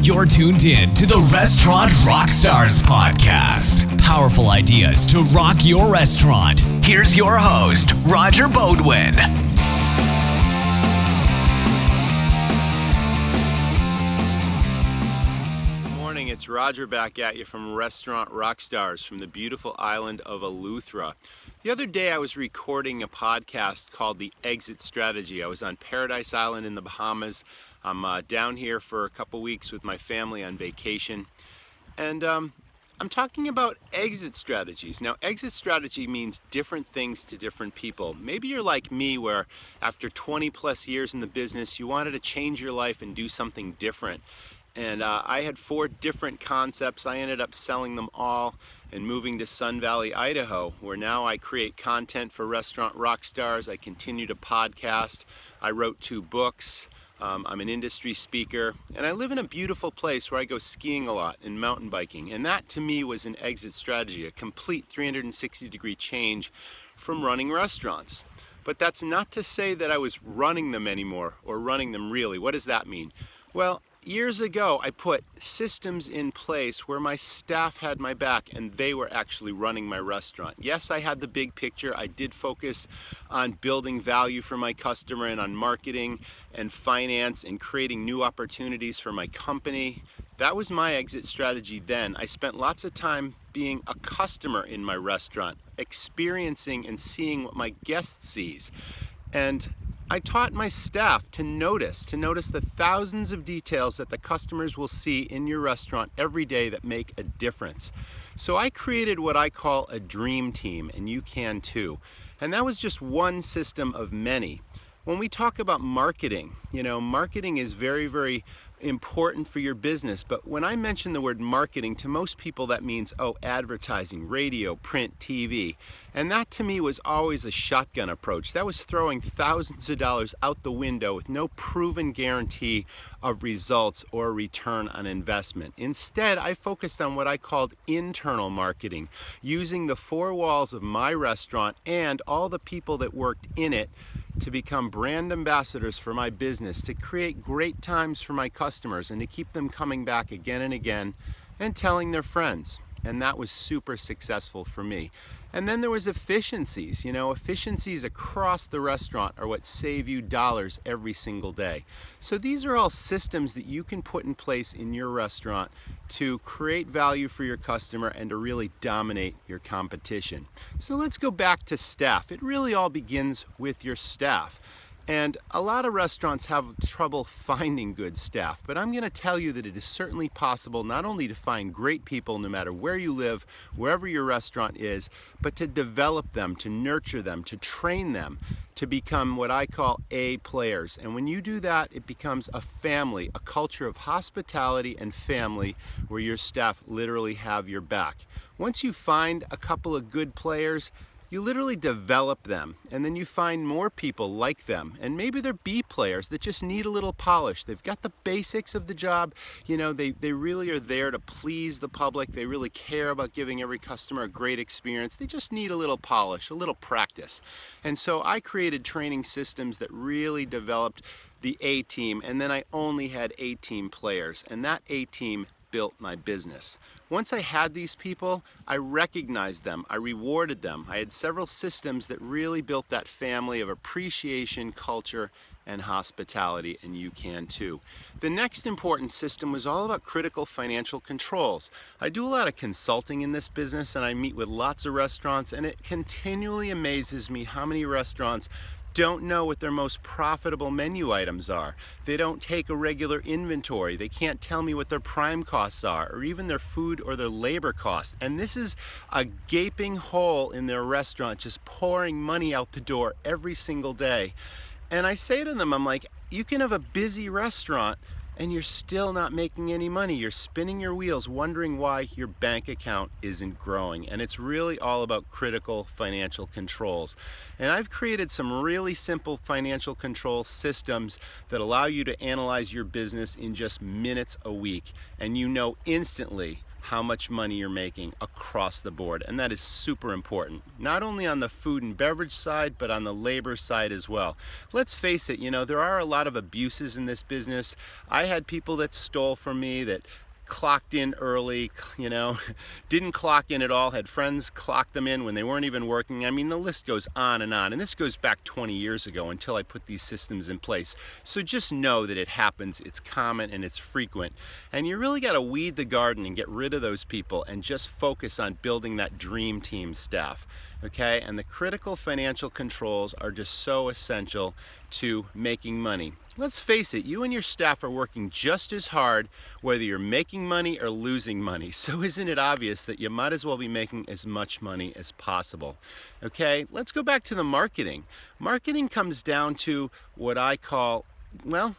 You're tuned in to the Restaurant Rockstars podcast. Powerful ideas to rock your restaurant. Here's your host, Roger Bodwin. Good morning, it's Roger back at you from Restaurant Rockstars from the beautiful island of Eleuthera. The other day I was recording a podcast called The Exit Strategy. I was on Paradise Island in the Bahamas. I'm down here for a couple weeks with my family on vacation. And I'm talking about exit strategies. Now, exit strategy means different things to different people. Maybe you're like me, where after 20 plus years in the business, you wanted to change your life and do something different. And I had 4 different concepts. I ended up selling them all and moving to Sun Valley, Idaho, where now I create content for Restaurant Rockstars. I continue to podcast. I wrote 2 books. I'm an industry speaker, and I live in a beautiful place where I go skiing a lot and mountain biking. And that to me was an exit strategy, a complete 360-degree change from running restaurants. But that's not to say that I was running them anymore or running them really. What does that mean? Well, years ago, I put systems in place where my staff had my back and they were actually running my restaurant. Yes, I had the big picture. I did focus on building value for my customer and on marketing and finance and creating new opportunities for my company. That was my exit strategy then. I spent lots of time being a customer in my restaurant, experiencing and seeing what my guest sees. And I taught my staff to notice the thousands of details that the customers will see in your restaurant every day that make a difference. So I created what I call a dream team, and you can too. And that was just one system of many. When we talk about marketing, marketing is very, very important for your business. But when I mention the word marketing, to most people that means, advertising, radio, print, TV. And that to me was always a shotgun approach. That was throwing thousands of dollars out the window with no proven guarantee of results or return on investment. Instead, I focused on what I called internal marketing, using the 4 walls of my restaurant and all the people that worked in it to become brand ambassadors for my business, to create great times for my customers and to keep them coming back again and again and telling their friends. And that was super successful for me. And then there was efficiencies. Efficiencies across the restaurant are what save you dollars every single day. So these are all systems that you can put in place in your restaurant to create value for your customer and to really dominate your competition. So let's go back to staff. It really all begins with your staff. And a lot of restaurants have trouble finding good staff, but I'm going to tell you that it is certainly possible not only to find great people no matter where you live, wherever your restaurant is, but to develop them, to nurture them, to train them, to become what I call A players. And when you do that, it becomes a family, a culture of hospitality and family where your staff literally have your back. Once you find a couple of good players, you literally develop them, and then you find more people like them, and maybe they're B players that just need a little polish. They've got the basics of the job. They really are there to please the public. They really care about giving every customer a great experience. They just need a little polish, a little practice. And so I created training systems that really developed the A team, and then I only had A team players, and that A team built my business. Once I had these people, I recognized them, I rewarded them. I had several systems that really built that family of appreciation, culture, and hospitality, and you can too. The next important system was all about critical financial controls. I do a lot of consulting in this business, and I meet with lots of restaurants, and it continually amazes me how many restaurants don't know what their most profitable menu items are. They don't take a regular inventory. They can't tell me what their prime costs are, or even their food or their labor costs. And this is a gaping hole in their restaurant, just pouring money out the door every single day. And I say to them, I'm like, you can have a busy restaurant and you're still not making any money. You're spinning your wheels wondering why your bank account isn't growing. And it's really all about critical financial controls. And I've created some really simple financial control systems that allow you to analyze your business in just minutes a week. And you know instantly how much money you're making across the board. And that is super important, not only on the food and beverage side, but on the labor side as well. Let's face it, there are a lot of abuses in this business. I had people that stole from me, that clocked in early, didn't clock in at all, had friends clock them in when they weren't even working. I mean, the list goes on. And this goes back 20 years ago until I put these systems in place. So just know that it happens, it's common, and it's frequent. And you really got to weed the garden and get rid of those people and just focus on building that dream team staff. Okay, and the critical financial controls are just so essential to making money. Let's face it, you and your staff are working just as hard whether you're making money or losing money. So isn't it obvious that you might as well be making as much money as possible? Okay, let's go back to the marketing. Marketing comes down to what I call,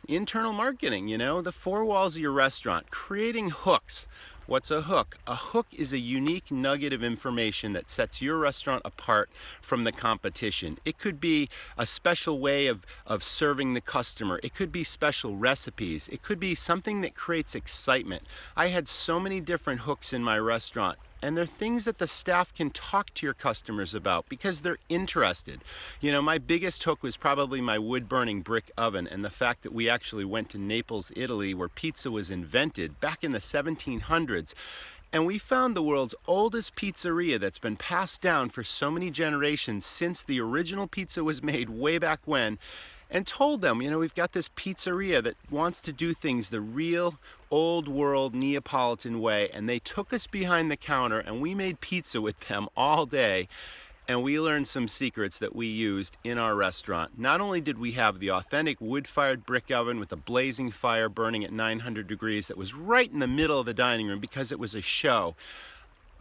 internal marketing, the four walls of your restaurant, creating hooks. What's a hook? A hook is a unique nugget of information that sets your restaurant apart from the competition. It could be a special way of serving the customer. It could be special recipes. It could be something that creates excitement. I had so many different hooks in my restaurant. And they're things that the staff can talk to your customers about because they're interested. My biggest hook was probably my wood-burning brick oven and the fact that we actually went to Naples, Italy, where pizza was invented back in the 1700s. And we found the world's oldest pizzeria that's been passed down for so many generations since the original pizza was made way back when, and told them, we've got this pizzeria that wants to do things the real old world Neapolitan way. And they took us behind the counter and we made pizza with them all day. And we learned some secrets that we used in our restaurant. Not only did we have the authentic wood-fired brick oven with a blazing fire burning at 900 degrees that was right in the middle of the dining room because it was a show,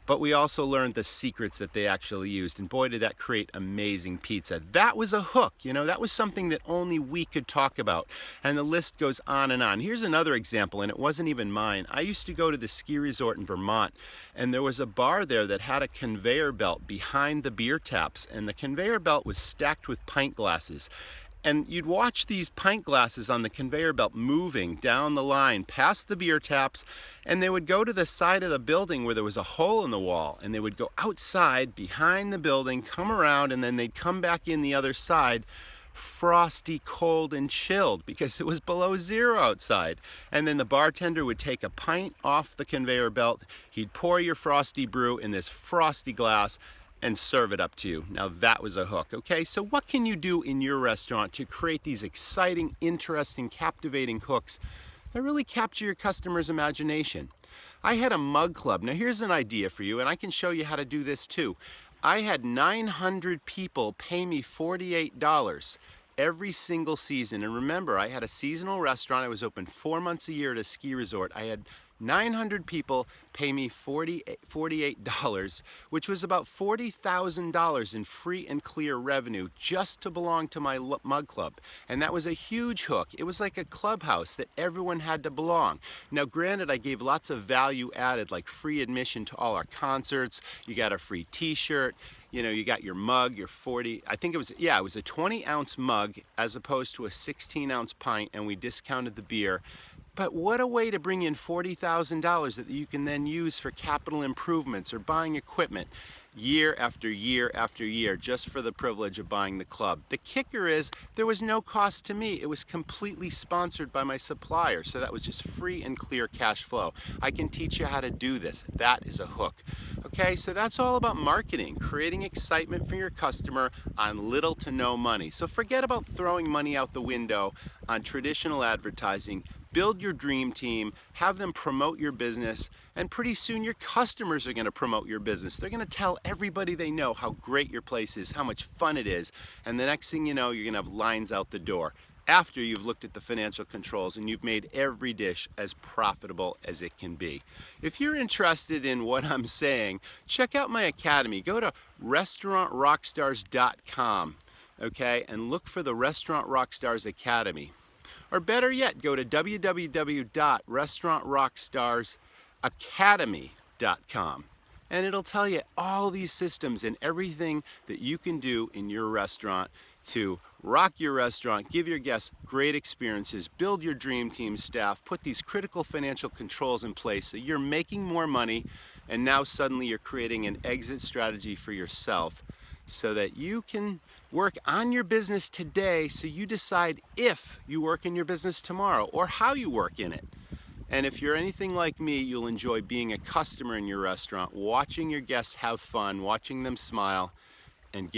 but we also learned the secrets that they actually used. And boy, did that create amazing pizza. That was a hook, that was something that only we could talk about. And the list goes on and on. Here's another example, and it wasn't even mine. I used to go to the ski resort in Vermont, and there was a bar there that had a conveyor belt behind the beer taps, and the conveyor belt was stacked with pint glasses. And you'd watch these pint glasses on the conveyor belt moving down the line past the beer taps, and they would go to the side of the building where there was a hole in the wall, and they would go outside behind the building, come around, and then they'd come back in the other side, frosty, cold, and chilled because it was below zero outside. And then the bartender would take a pint off the conveyor belt, he'd pour your frosty brew in this frosty glass, and serve it up to you. Now that was a hook, okay? So what can you do in your restaurant to create these exciting, interesting, captivating hooks that really capture your customer's imagination? I had a mug club. Now here's an idea for you, and I can show you how to do this too. I had 900 people pay me $48 every single season. And remember, I had a seasonal restaurant. I was open 4 months a year at a ski resort. I had 900 people pay me $48, which was about $40,000 in free and clear revenue just to belong to my mug club. And that was a huge hook. It was like a clubhouse that everyone had to belong. Now, granted, I gave lots of value added, like free admission to all our concerts. You got a free t-shirt. You got your mug, your 40, I think it was a 20-ounce mug as opposed to a 16-ounce pint, and we discounted the beer. But what a way to bring in $40,000 that you can then use for capital improvements or buying equipment year after year after year just for the privilege of buying the club. The kicker is there was no cost to me. It was completely sponsored by my supplier, so that was just free and clear cash flow. I can teach you how to do this. That is a hook. Okay, so that's all about marketing, creating excitement for your customer on little to no money. So forget about throwing money out the window on traditional advertising. Build your dream team, have them promote your business, and pretty soon your customers are going to promote your business. They're going to tell everybody they know how great your place is, how much fun it is, and the next thing you know, you're going to have lines out the door after you've looked at the financial controls and you've made every dish as profitable as it can be. If you're interested in what I'm saying, check out my academy. Go to restaurantrockstars.com, okay, and look for the Restaurant Rockstars Academy. Or better yet, go to www.restaurantrockstarsacademy.com, and it'll tell you all these systems and everything that you can do in your restaurant to rock your restaurant, give your guests great experiences, build your dream team staff, put these critical financial controls in place so you're making more money, and now suddenly you're creating an exit strategy for yourself so that you can work on your business today so you decide if you work in your business tomorrow or how you work in it. And if you're anything like me, you'll enjoy being a customer in your restaurant, watching your guests have fun, watching them smile, and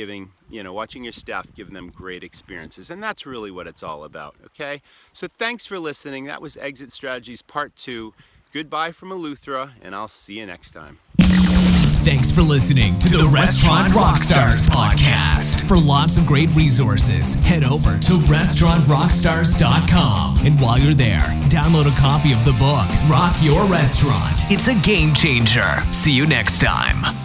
watching your staff give them great experiences. And that's really what it's all about, okay? So thanks for listening. That was Exit Strategies Part 2. Goodbye from Eleuthera, and I'll see you next time. Thanks for listening to the Restaurant Rockstars podcast. For lots of great resources, head over to restaurantrockstars.com. And while you're there, download a copy of the book, Rock Your Restaurant. It's a game changer. See you next time.